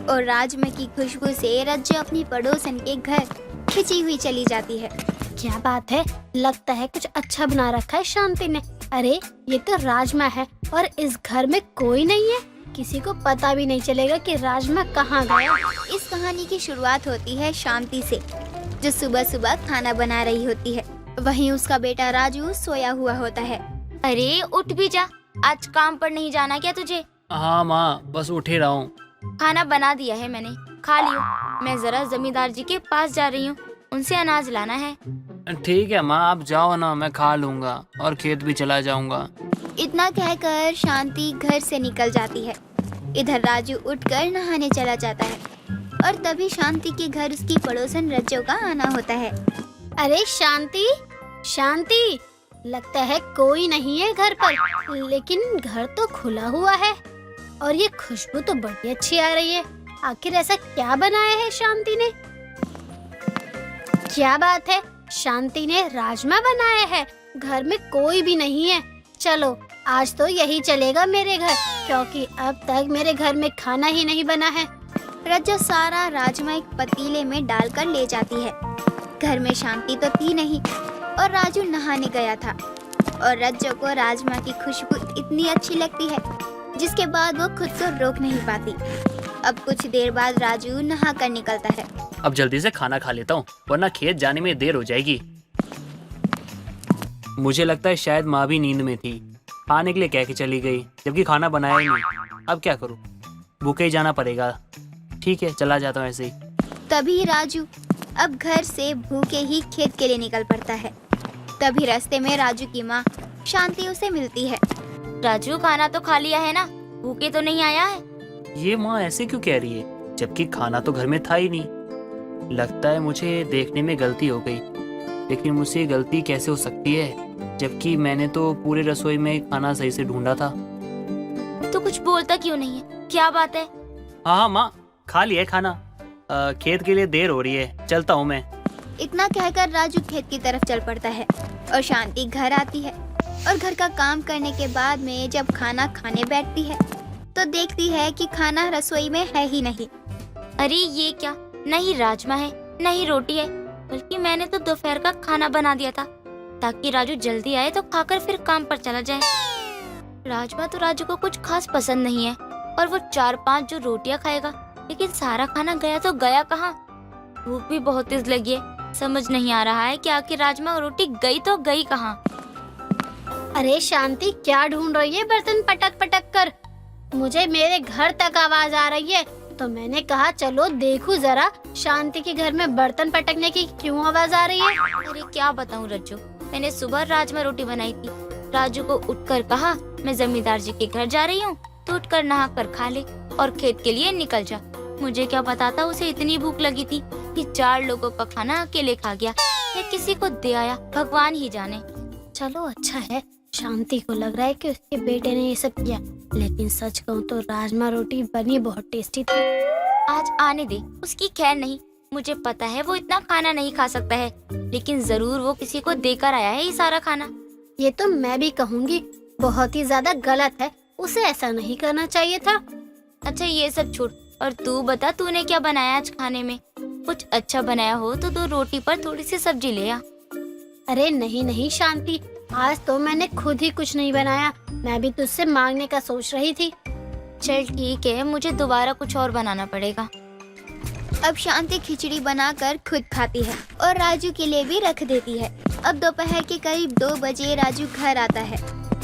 और राजमा की खुशबू से रज्जो अपनी पड़ोसन के घर खिंची हुई चली जाती है। क्या बात है, लगता है कुछ अच्छा बना रखा है शांति ने। अरे ये तो राजमा है और इस घर में कोई नहीं है। किसी को पता भी नहीं चलेगा कि राजमा कहाँ गया। इस कहानी की शुरुआत होती है शांति से, जो सुबह सुबह खाना बना रही होती है। वहीं उसका बेटा राजू सोया हुआ होता है। अरे उठ भी जा, आज काम पर नहीं जाना क्या तुझे? हाँ माँ, बस उठ ही रहा हूँ। खाना बना दिया है मैंने, खा लियो। मैं जरा जमींदार जी के पास जा रही हूँ, उनसे अनाज लाना है। ठीक है माँ, आप जाओ ना, मैं खा लूँगा और खेत भी चला जाऊँगा। इतना कहकर शांति घर से निकल जाती है। इधर राजू उठकर नहाने चला जाता है और तभी शांति के घर उसकी पड़ोसन रज्जो का आना होता है। अरे शांति, शांति, लगता है कोई नहीं है घर पर, लेकिन घर तो खुला हुआ है और ये खुशबू तो बड़ी अच्छी आ रही है। आखिर ऐसा क्या बनाया है शांति ने? क्या बात है, शांति ने राजमा बनाया है। घर में कोई भी नहीं है। चलो आज तो यही चलेगा मेरे घर, क्योंकि अब तक मेरे घर में खाना ही नहीं बना है। रज्जो सारा राजमा एक पतीले में डालकर ले जाती है। घर में शांति तो थी नहीं और राजू नहाने गया था और रज्जो को राजमा की खुशबू इतनी अच्छी लगती है जिसके बाद वो खुद को रोक नहीं पाती। अब कुछ देर बाद राजू नहा कर निकलता है। अब जल्दी से खाना खा लेता हूँ, वरना खेत जाने में देर हो जाएगी। मुझे लगता है शायद माँ भी नींद में थी, खाने के लिए कह के चली गई, जबकि खाना बनाया ही नहीं। अब क्या करूँ, भूखे ही जाना पड़ेगा। ठीक है, चला जाता हूँ ऐसे ही। तभी राजू अब घर से भूखे ही खेत के लिए निकल पड़ता है। तभी रास्ते में राजू की माँ शांति उसे मिलती है। राजू, खाना तो खा लिया है ना, भूखे तो नहीं आया है? ये माँ ऐसे क्यों कह रही है, जबकि खाना तो घर में था ही नहीं। लगता है मुझे देखने में गलती हो गई, लेकिन मुझसे गलती कैसे हो सकती है, जबकि मैंने तो पूरे रसोई में खाना सही से ढूंढा था। तो कुछ बोलता क्यों नहीं है, क्या बात है? हाँ माँ, खा लिया खाना। खेत के लिए देर हो रही है, चलता हूँ मैं। इतना कहकर राजू खेत की तरफ चल पड़ता है और शांति घर आती है और घर का काम करने के बाद में जब खाना खाने बैठती है तो देखती है कि खाना रसोई में है ही नहीं। अरे ये क्या, नहीं राजमा है नहीं रोटी है, बल्कि मैंने तो दोपहर का खाना बना दिया था ताकि राजू जल्दी आए तो खाकर फिर काम पर चला जाए। राजमा तो राजू को कुछ खास पसंद नहीं है और वो 4-5 जो रोटियां खाएगा, लेकिन सारा खाना गया तो गया कहाँ? भूख भी बहुत तेज लगी है, समझ नहीं आ रहा है कि आखिर राजमा और रोटी गई तो गई कहाँ। अरे शांति, क्या ढूंढ रही है बर्तन पटक पटक कर? मुझे मेरे घर तक आवाज आ रही है, तो मैंने कहा चलो देखूं जरा शांति के घर में बर्तन पटकने की क्यों आवाज आ रही है। अरे क्या बताऊं रज्जू, मैंने सुबह राजमा रोटी बनाई थी। राजू को उठकर कहा मैं जमींदार जी के घर जा रही हूँ, तो उठकर नहा कर खा ले और खेत के लिए निकल जा। मुझे क्या पता था उसे इतनी भूख लगी थी कि 4 लोगों का खाना अकेले खा गया। या किसी को दे आया, भगवान ही जाने। चलो अच्छा है, शांति को लग रहा है कि उसके बेटे ने ये सब किया, लेकिन सच कहूँ तो राजमा रोटी बनी बहुत टेस्टी थी। आज आने दे, उसकी खैर नहीं। मुझे पता है वो इतना खाना नहीं खा सकता है, लेकिन जरूर वो किसी को देकर आया है ये सारा खाना। ये तो मैं भी कहूँगी बहुत ही ज्यादा गलत है, उसे ऐसा नहीं करना चाहिए था। अच्छा ये सब छोड़, और तू बता तूने क्या बनाया आज खाने में? कुछ अच्छा बनाया हो तो 2 रोटी पर थोड़ी सी सब्जी ले आ। अरे नहीं नहीं शांति, आज तो मैंने खुद ही कुछ नहीं बनाया, मैं भी तुझसे मांगने का सोच रही थी। चल ठीक है, मुझे दोबारा कुछ और बनाना पड़ेगा। अब शांति खिचड़ी बनाकर खुद खाती है और राजू के लिए भी रख देती है। अब दोपहर के करीब 2 बजे राजू घर आता है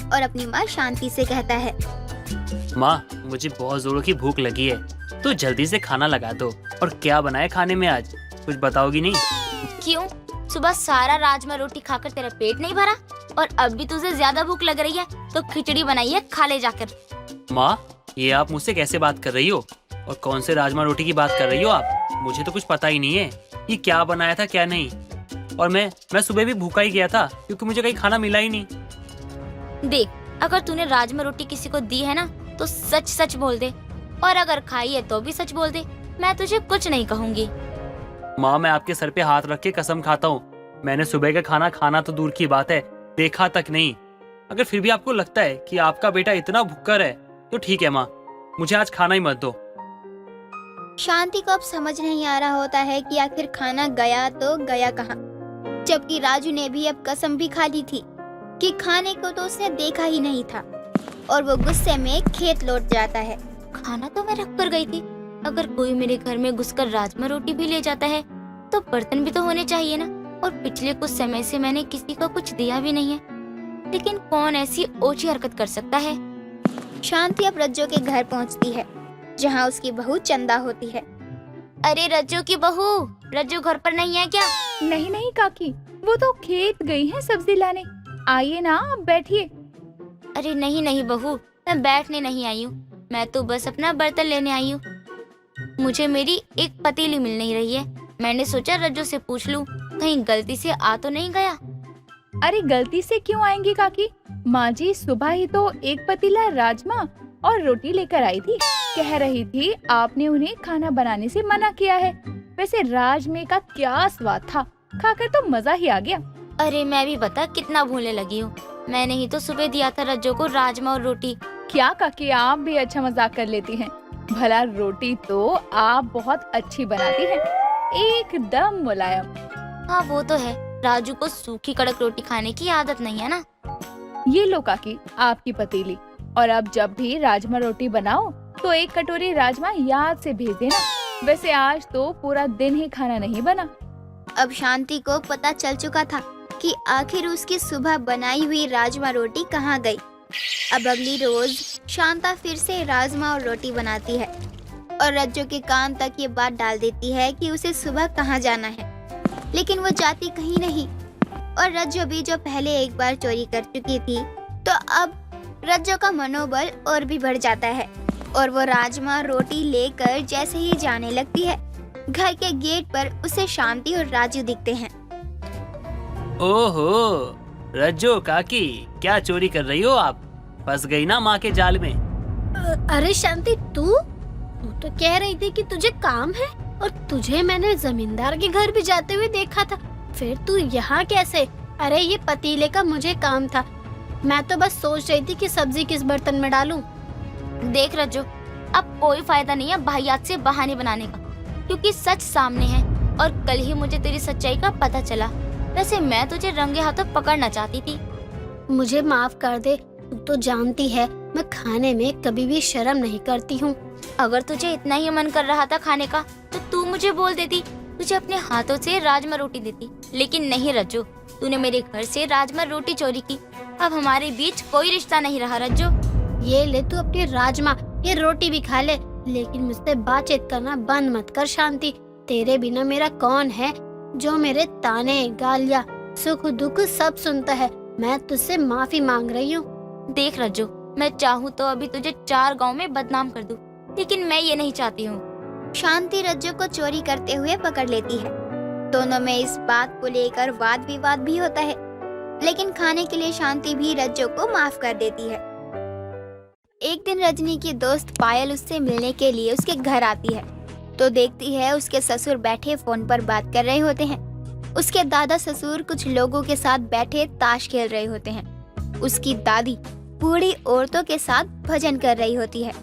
और अपनी माँ शांति से कहता है, माँ मुझे बहुत जोरों की भूख लगी है, तो जल्दी से खाना लगा दो। और क्या बनाए खाने में आज, कुछ बताओगी नहीं? क्यों? सुबह सारा राजमा रोटी खाकर तेरा पेट नहीं भरा और अब भी तुझे ज्यादा भूख लग रही है तो खिचड़ी बनाई है, खा ले जाकर। माँ ये आप मुझसे कैसे बात कर रही हो, और कौन से राजमा रोटी की बात कर रही हो आप? मुझे तो कुछ पता ही नहीं है ये क्या बनाया था क्या नहीं। और मैं सुबह भी भूखा ही गया था क्योंकि मुझे कहीं खाना मिला ही नहीं। देख, अगर तूने राजमा रोटी किसी को दी है ना तो सच सच बोल दे, और अगर खाई है तो भी सच बोल दे, मैं तुझे कुछ नहीं कहूँगी। माँ मैं आपके सर पे हाथ रख के कसम खाता हूँ, मैंने सुबह का खाना खाना तो दूर की बात है, देखा तक नहीं। अगर फिर भी आपको लगता है कि आपका बेटा इतना भुक्कर है तो ठीक है माँ, मुझे आज खाना ही मत दो। शांति को अब समझ नहीं आ रहा होता है कि आखिर खाना गया तो गया कहाँ, जबकि राजू ने भी अब कसम भी खा ली थी कि खाने को तो उसने देखा ही नहीं था, और वो गुस्से में खेत लौट जाता है। खाना तो मैं रख कर गई थी, अगर कोई मेरे घर में घुसकर राजमा रोटी भी ले जाता है तो बर्तन भी तो होने चाहिए ना, और पिछले कुछ समय से मैंने किसी को कुछ दिया भी नहीं है, लेकिन कौन ऐसी ओछी हरकत कर सकता है। शांति अब रज्जो के घर पहुंचती है जहां उसकी बहू चंदा होती है। अरे रज्जो की बहू, रज्जो घर पर नहीं है क्या? नहीं नहीं काकी, वो तो खेत गई है सब्जी लाने। आइए ना, आप बैठिए। अरे नहीं नहीं बहू, मैं बैठने नहीं आई हूँ, मैं तो बस अपना बर्तन लेने आई हूँ। मुझे मेरी एक पतीली मिल नहीं रही है, मैंने सोचा रज्जो से पूछ लूं, कहीं गलती से आ तो नहीं गया। अरे गलती से क्यों आएंगी काकी, माँ जी सुबह ही तो एक पतीला राजमा और रोटी लेकर आई थी, कह रही थी आपने उन्हें खाना बनाने से मना किया है। वैसे राजमे का क्या स्वाद था, खाकर तो मजा ही आ गया। अरे मैं भी बता कितना भूलने लगी हूँ, मैंने ही तो सुबह दिया था रज्जो को राजमा और रोटी। क्या काकी, आप भी अच्छा मजाक कर लेती हैं। भला रोटी तो आप बहुत अच्छी बनाती हैं, एकदम मुलायम। हाँ वो तो है, राजू को सूखी कड़क रोटी खाने की आदत नहीं है ना। ये लो काकी आपकी पतीली, और अब जब भी राजमा रोटी बनाओ तो 1 कटोरी राजमा याद से भेज देना। वैसे आज तो पूरा दिन ही खाना नहीं बना। अब शांति को पता चल चुका था कि आखिर उसकी सुबह बनाई हुई राजमा रोटी कहाँ गई। अब अगली रोज शांता फिर से राजमा और रोटी बनाती है और रज्जो के कान तक ये बात डाल देती है कि उसे सुबह कहाँ जाना है, लेकिन वो जाती कहीं नहीं। और रज्जो भी जो पहले एक बार चोरी कर चुकी थी, तो अब रज्जो का मनोबल और भी बढ़ जाता है और वो राजमा रोटी लेकर जैसे ही जाने लगती है, घर के गेट पर उसे शांति और राजू दिखते हैं। ओहो रज्जो काकी, क्या चोरी कर रही हो आप? फंस गई ना माँ के जाल में। अरे शांति, तू तो कह रही थी कि तुझे काम है, और तुझे मैंने जमींदार के घर भी जाते हुए देखा था, फिर तू यहाँ कैसे? अरे ये पतीले का मुझे काम था, मैं तो बस सोच रही थी कि सब्जी किस बर्तन में डालूं। देख रज्जो, अब कोई फायदा नहीं है भाईयात से बहाने बनाने का, क्योंकि सच सामने है और कल ही मुझे तेरी सच्चाई का पता चला। वैसे मैं तुझे रंगे हाथों पकड़ना चाहती थी। मुझे माफ कर दे, तू तो जानती है मैं खाने में कभी भी शर्म नहीं करती हूँ। अगर तुझे इतना ही मन कर रहा था खाने का तो तू मुझे बोल देती, तुझे अपने हाथों से राजमा रोटी देती। लेकिन नहीं रज्जो, तूने मेरे घर से राजमा रोटी चोरी की। अब हमारे बीच कोई रिश्ता नहीं रहा रज्जो। ये ले तू अपनी राजमा, ये रोटी भी खा ले, लेकिन मुझसे बातचीत करना बंद मत कर शांति। तेरे बिना मेरा कौन है जो मेरे ताने गालियाँ सुख दुख सब सुनता है। मैं तुझसे माफी मांग रही हूँ। देख रज्जो, मैं चाहूँ तो अभी तुझे 4 गांव में बदनाम कर दूं, लेकिन मैं ये नहीं चाहती हूँ। शांति रज्जो को चोरी करते हुए पकड़ लेती है दोनों में इस बात को लेकर वाद विवाद भी होता है, लेकिन खाने के लिए शांति भी रज्जो को माफ कर देती है। एक दिन रजनी की दोस्त पायल उससे मिलने के लिए उसके घर आती है तो देखती है उसके ससुर बैठे फोन पर बात कर रहे होते हैं। उसके दादा ससुर कुछ लोगों के साथ बैठे ताश खेल रहे होते हैं। उसकी दादी बूढ़ी औरतों के साथ भजन कर रही होती है।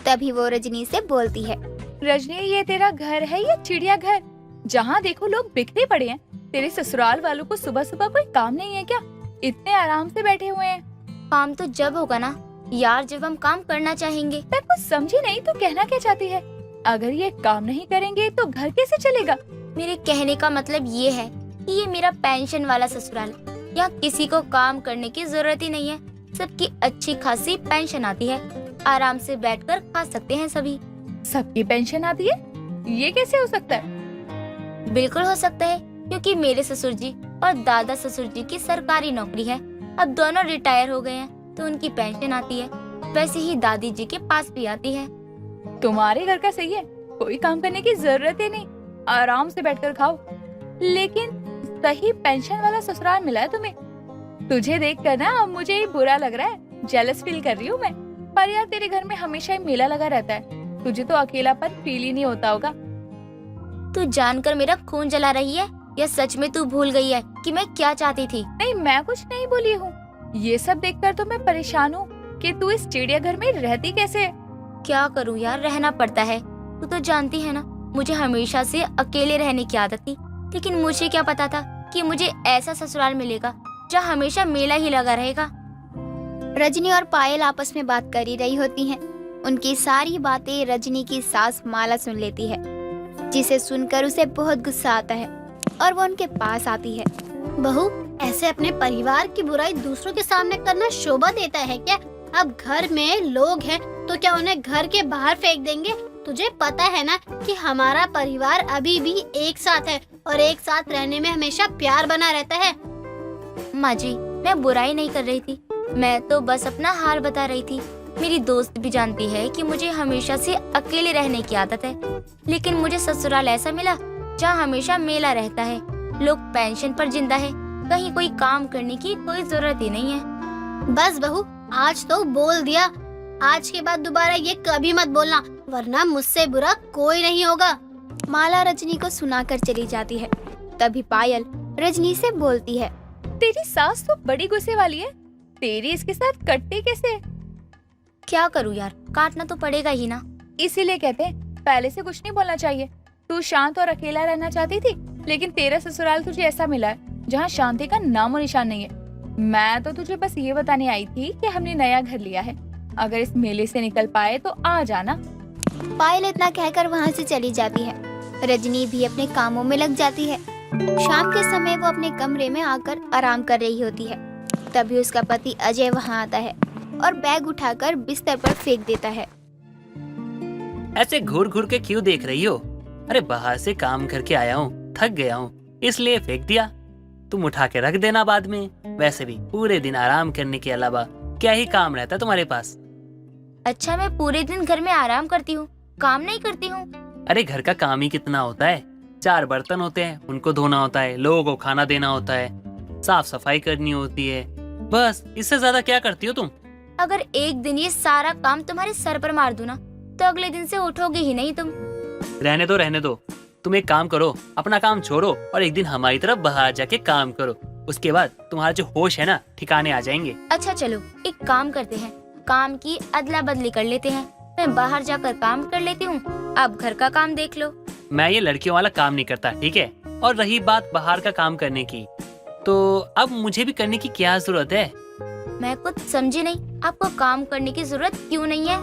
तभी वो रजनी से बोलती है, रजनी, ये तेरा घर है या चिड़ियाघर? जहाँ देखो लोग बिखरे पड़े हैं। तेरे ससुराल वालों को सुबह सुबह कोई काम नहीं है क्या? इतने आराम से बैठे हुए हैं। काम तो जब होगा ना यार, जब हम काम करना चाहेंगे। मैं कुछ समझी नहीं, तो कहना क्या चाहती है? अगर ये काम नहीं करेंगे तो घर कैसे चलेगा? मेरे कहने का मतलब ये है कि ये मेरा पेंशन वाला ससुराल है। यहाँ किसी को काम करने की जरूरत ही नहीं है। सबकी अच्छी खासी पेंशन आती है, आराम से बैठकर खा सकते हैं सभी। सबकी पेंशन आती है? ये कैसे हो सकता है? बिल्कुल हो सकता है, क्योंकि मेरे ससुर जी और दादा ससुर जी की सरकारी नौकरी है। अब दोनों रिटायर हो गए हैं तो उनकी पेंशन आती है। वैसे ही दादी जी के पास भी आती है। तुम्हारे घर का सही है, कोई काम करने की जरूरत ही नहीं, आराम से बैठकर खाओ। लेकिन सही पेंशन वाला ससुराल मिला है तुम्हें। तुझे देखकर ना अब मुझे ही बुरा लग रहा है, जेलस फील कर रही हूँ मैं। पर यार तेरे घर में हमेशा ही मेला लगा रहता है, तुझे तो अकेलापन फील ही नहीं होता होगा। तू जानकर मेरा खून जला रही है या सच में तू भूल गई है कि मैं क्या चाहती थी? नहीं, मैं कुछ नहीं बोली हूँ। ये सब देखकर तो मैं परेशान हूँ कि तू इस चिड़ियाघर में रहती कैसे? क्या करूँ यार, रहना पड़ता है। तू तो जानती है ना, मुझे हमेशा से अकेले रहने की आदत थी। लेकिन मुझे क्या पता था कि मुझे ऐसा ससुराल मिलेगा जहाँ हमेशा मेला ही लगा रहेगा। रजनी और पायल आपस में बात कर ही रही होती हैं। उनकी सारी बातें रजनी की सास माला सुन लेती है, जिसे सुनकर उसे बहुत गुस्सा आता है और वो उनके पास आती है। बहू, ऐसे अपने परिवार की बुराई दूसरों के सामने करना शोभा देता है क्या? अब घर में लोग हैं तो क्या उन्हें घर के बाहर फेंक देंगे? तुझे पता है ना कि हमारा परिवार अभी भी एक साथ है और एक साथ रहने में हमेशा प्यार बना रहता है। माँ जी, मैं बुराई नहीं कर रही थी, मैं तो बस अपना हाल बता रही थी। मेरी दोस्त भी जानती है कि मुझे हमेशा से अकेले रहने की आदत है। लेकिन मुझे ससुराल ऐसा मिला जहाँ हमेशा मेला रहता है, लोग पेंशन पर जिंदा है, कहीं कोई काम करने की कोई जरूरत ही नहीं है। बस बहू, आज तो बोल दिया। आज के बाद दोबारा ये कभी मत बोलना, वरना मुझसे बुरा कोई नहीं होगा। माला रजनी को सुनाकर चली जाती है। तभी पायल रजनी से बोलती है, तेरी सास तो बड़ी गुस्से वाली है, तेरी इसके साथ कटती कैसे? क्या करूँ यार, काटना तो पड़ेगा ही ना। इसीलिए कहते हैं पहले से कुछ नहीं बोलना चाहिए। तू शांत और अकेला रहना चाहती थी, लेकिन तेरा ससुराल तुझे ऐसा मिला है जहाँ शांति का नामो निशान नहीं है। मैं तो तुझे बस ये बताने आई थी कि हमने नया घर लिया है, अगर इस मेले से निकल पाए तो आ जाना। पायल इतना कहकर वहाँ से चली जाती है। रजनी भी अपने कामों में लग जाती है। शाम के समय वो अपने कमरे में आकर आराम कर रही होती है। तभी उसका पति अजय वहाँ आता है और बैग उठाकर बिस्तर पर फेंक देता है। ऐसे घूर घूर के क्यों देख रही हो? अरे बाहर से काम करके आया हूँ, थक गया हूँ, इसलिए फेंक दिया। तुम उठा के रख देना बाद में। वैसे भी पूरे दिन आराम करने के अलावा क्या ही काम रहता है तुम्हारे पास? अच्छा, मैं पूरे दिन घर में आराम करती हूँ, काम नहीं करती हूँ? अरे घर का काम ही कितना होता है। 4 बर्तन होते हैं, उनको धोना होता है, लोगों को खाना देना होता है, साफ सफाई करनी होती है, बस। इससे ज्यादा क्या करती हो तुम? अगर एक दिन ये सारा काम तुम्हारे सर पर मार दूं ना, तो अगले दिन से उठोगे ही नहीं तुम। रहने दो। तुम एक काम करो, अपना काम छोड़ो और एक दिन हमारी तरफ बाहर जाके काम करो। उसके बाद तुम्हारा जो होश है ना, ठिकाने आ जाएंगे। अच्छा चलो, एक काम करते हैं, काम की अदला बदली कर लेते हैं। मैं बाहर जाकर काम कर लेती हूँ, अब घर का काम देख लो। मैं ये लड़कियों वाला काम नहीं करता, ठीक है? और रही बात बाहर का काम करने की, तो अब मुझे भी करने की क्या जरूरत है? मैं कुछ समझी नहीं, आपको काम करने की जरूरत क्यों नहीं है?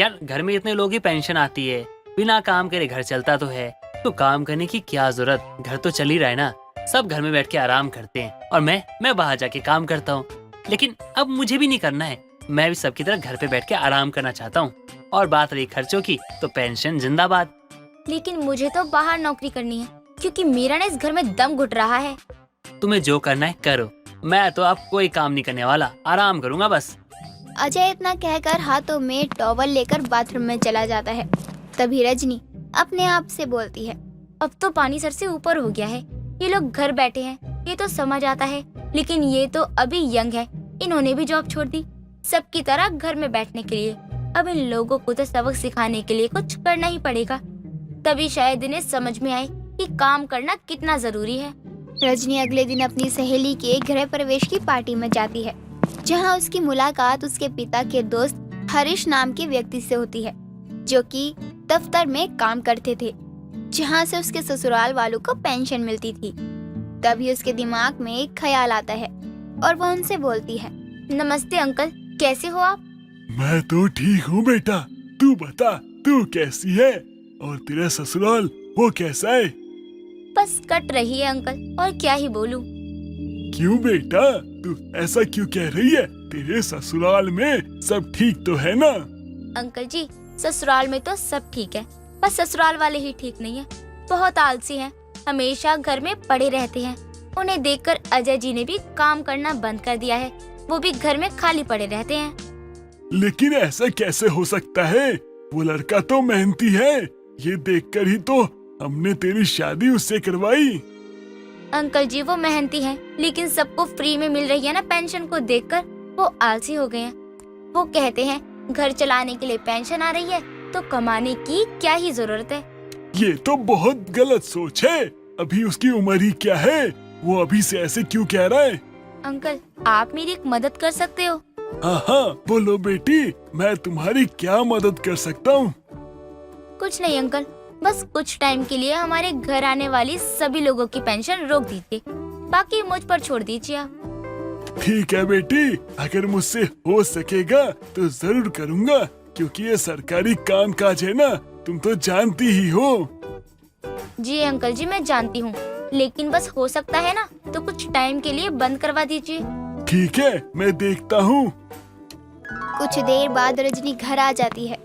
यार घर में इतने लोग ही पेंशन आती है, बिना काम करे घर चलता तो है, तो काम करने की क्या जरूरत? घर तो चल ही रहा है ना, सब घर में बैठ के आराम करते हैं और मैं बाहर जाके काम करता हूँ। लेकिन अब मुझे भी नहीं करना है, मैं भी सबकी तरह घर पे बैठ के आराम करना चाहता हूँ। और बात रही खर्चों की, तो पेंशन जिंदाबाद। लेकिन मुझे तो बाहर नौकरी करनी है, क्योंकि मेरा ना इस घर में दम घुट रहा है। तुम्हें जो करना है करो, मैं तो अब कोई काम नहीं करने वाला, आराम करूंगा बस। अजय इतना कहकर हाथों में टॉवल लेकर बाथरूम में चला जाता है। तभी रजनी अपने आप से बोलती है, अब तो पानी सर से ऊपर हो गया है। ये लोग घर बैठे हैं, ये तो समझ आता है, लेकिन ये तो अभी यंग है, इन्होंने भी जॉब छोड़ दी सबकी तरह घर में बैठने के लिए। अब इन लोगों को तो सबक सिखाने के लिए कुछ करना ही पड़ेगा, तभी शायद इन्हें समझ में आए कि काम करना कितना जरूरी है। रजनी अगले दिन अपनी सहेली के गृह प्रवेश की पार्टी में जाती है, जहां उसकी मुलाकात उसके पिता के दोस्त हरीश नाम के व्यक्ति से होती है, जो कि दफ्तर में काम करते थे, जहां से उसके ससुराल वालों को पेंशन मिलती थी। तभी उसके दिमाग में एक ख्याल आता है और वो उनसे बोलती है, नमस्ते अंकल, कैसे हो आप? मैं तो ठीक हूँ बेटा, तू बता तू कैसी है और तेरा ससुराल वो कैसा है? बस कट रही है अंकल, और क्या ही बोलूं। क्यों बेटा, तू ऐसा क्यों कह रही है? तेरे ससुराल में सब ठीक तो है ना? अंकल जी, ससुराल में तो सब ठीक है, बस ससुराल वाले ही ठीक नहीं है। बहुत आलसी हैं, हमेशा घर में पड़े रहते हैं। उन्हें देखकर अजय जी ने भी काम करना बंद कर दिया है, वो भी घर में खाली पड़े रहते हैं। लेकिन ऐसा कैसे हो सकता है? वो लड़का तो मेहनती है, ये देखकर ही तो हमने तेरी शादी उससे करवाई। अंकल जी, वो मेहनती हैं, लेकिन सबको फ्री में मिल रही है ना पेंशन को देखकर वो आलसी हो गए हैं। वो कहते हैं घर चलाने के लिए पेंशन आ रही है तो कमाने की क्या ही जरूरत है। ये तो बहुत गलत सोच है। अभी उसकी उम्र ही क्या है, वो अभी से ऐसे क्यों कह रहा है? अंकल, आप मेरी एक मदद कर सकते हो? हाँ, बोलो बेटी, मैं तुम्हारी क्या मदद कर सकता हूँ? कुछ नहीं अंकल, बस कुछ टाइम के लिए हमारे घर आने वाली सभी लोगों की पेंशन रोक दीजिए, बाकी मुझ पर छोड़ दीजिए आप। ठीक है बेटी, अगर मुझसे हो सकेगा तो जरूर करूँगा, क्योंकि ये सरकारी काम काज है ना, तुम तो जानती ही हो। जी अंकल जी, मैं जानती हूँ, लेकिन बस हो सकता है ना तो कुछ टाइम के लिए बंद करवा दीजिए। ठीक है, मैं देखता हूँ। कुछ देर बाद रजनी घर आ जाती है।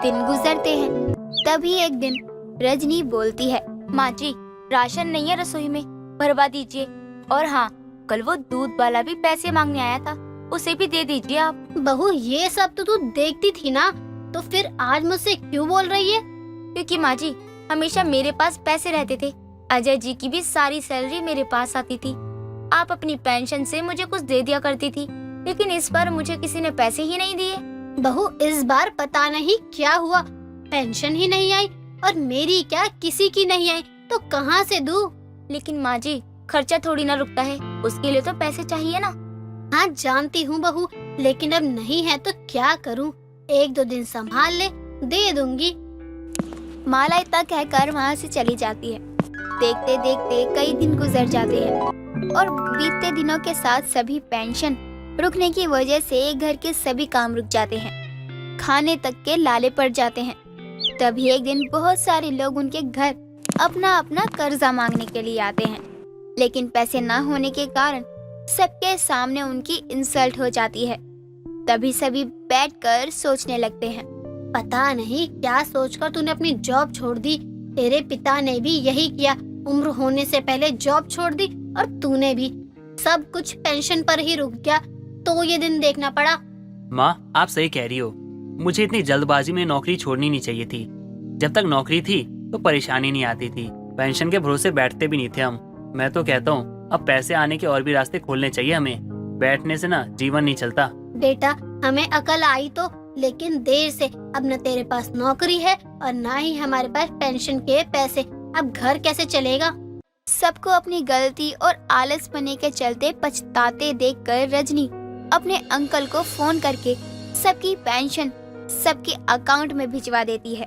दिन गुजरते हैं। तभी एक दिन रजनी बोलती है, माँ जी, राशन नहीं है रसोई में, भरवा दीजिए। और हाँ, कल वो दूध वाला भी पैसे मांगने आया था, उसे भी दे दीजिए आप। बहू, ये सब तो तू देखती थी ना, तो फिर आज मुझसे क्यों बोल रही है? क्योंकि माँ जी, हमेशा मेरे पास पैसे रहते थे, अजय जी की भी सारी सैलरी मेरे पास आती थी। आप अपनी पेंशन से मुझे कुछ दे दिया करती थी, लेकिन इस बार मुझे किसी ने पैसे ही नहीं दिए। बहू, इस बार पता नहीं क्या हुआ, पेंशन ही नहीं आई, और मेरी क्या किसी की नहीं आई, तो कहाँ से दूं? लेकिन माँ जी, खर्चा थोड़ी ना रुकता है, उसके लिए तो पैसे चाहिए ना। हाँ जानती हूँ बहू, लेकिन अब नहीं है तो क्या करूँ? 1-2 दिन संभाल ले, दे दूंगी। माला इतना कहकर वहाँ से चली जाती है। देखते देखते कई दिन गुजर जाते हैं और बीतते दिनों के साथ सभी पेंशन रुकने की वजह से घर के सभी काम रुक जाते हैं, खाने तक के लाले पड़ जाते हैं। तभी एक दिन बहुत सारे लोग उनके घर अपना अपना कर्जा मांगने के लिए आते हैं, लेकिन पैसे ना होने के कारण सबके सामने उनकी इंसल्ट हो जाती है। तभी सभी बैठकर सोचने लगते हैं, पता नहीं क्या सोचकर तूने अपनी जॉब छोड़ दी। तेरे पिता ने भी यही किया, उम्र होने से पहले जॉब छोड़ दी, और तूने भी। सब कुछ पेंशन पर ही रुक गया, तो ये दिन देखना पड़ा। माँ, आप सही कह रही हो, मुझे इतनी जल्दबाजी में नौकरी छोड़नी नहीं चाहिए थी। जब तक नौकरी थी तो परेशानी नहीं आती थी, पेंशन के भरोसे बैठते भी नहीं थे हम। मैं तो कहता हूँ अब पैसे आने के और भी रास्ते खोलने चाहिए हमें, बैठने से ना जीवन नहीं चलता। बेटा, हमें अकल आई तो, लेकिन देर से। अब न तेरे पास नौकरी है और न ही हमारे पास पेंशन के पैसे, अब घर कैसे चलेगा? सबको अपनी गलती और आलसपने के चलते पछताते देखकर रजनी अपने अंकल को फोन करके सबकी पेंशन सबके अकाउंट में भिजवा देती है।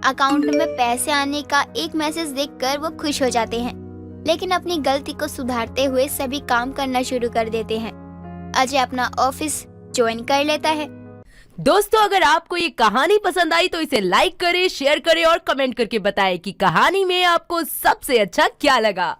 अकाउंट में पैसे आने का एक मैसेज देखकर वो खुश हो जाते हैं, लेकिन अपनी गलती को सुधारते हुए सभी काम करना शुरू कर देते हैं। अजय अपना ऑफिस ज्वाइन कर लेता है। दोस्तों, अगर आपको ये कहानी पसंद आई तो इसे लाइक करें, शेयर करें और कमेंट करके बताएं कि कहानी में आपको सबसे अच्छा क्या लगा।